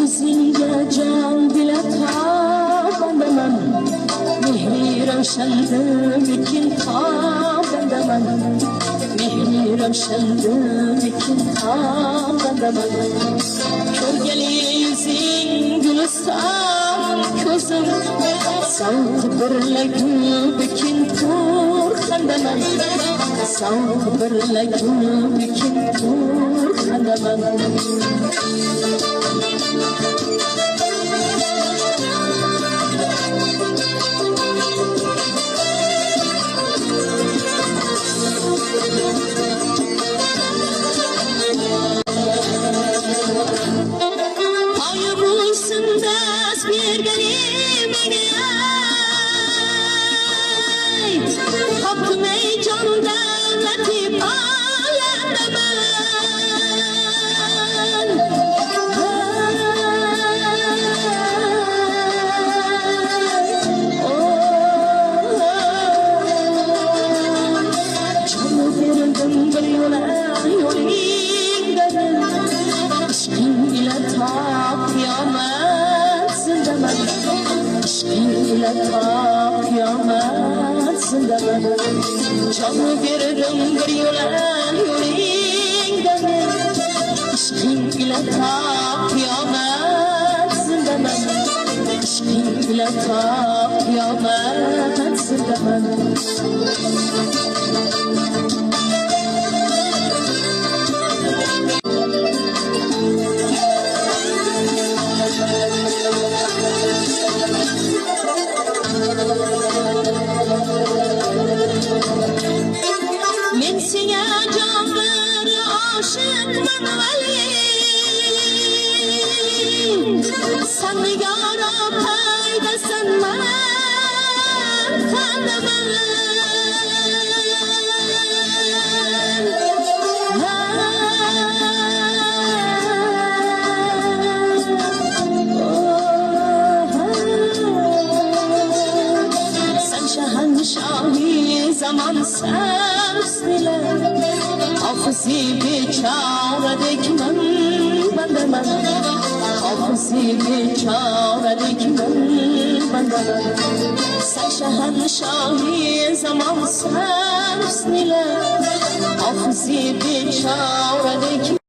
Özünge can dile tabandaman, mehri rövşendim ikin tabandaman, mehri rövşendim ikin tabandaman. Kölgeli yüzün gülistan közüm, sağ birle gül ikin turhandaman, sağ birle gül ikin turhandaman. Bir gelim hakkım ey can devletim alemde ben canı verildim bir yola giderim aşkın ile ta kıyamet zindemen aşkın ile ta kıyamet zindemen canı veririm bir yola giderim aşkın ile ta kıyamet zindemen aşkın ile ta kıyamet zindemen. Men sene can ver aşıkman veli, sen yara paydasan men tanıman. Sen şahanşahi zaman sersile, hafızı biçare dikmen bendemen, hafızı biçare dikmen bendemen. Sen şahanşahi zaman sersile, hafızı biçare dikmen.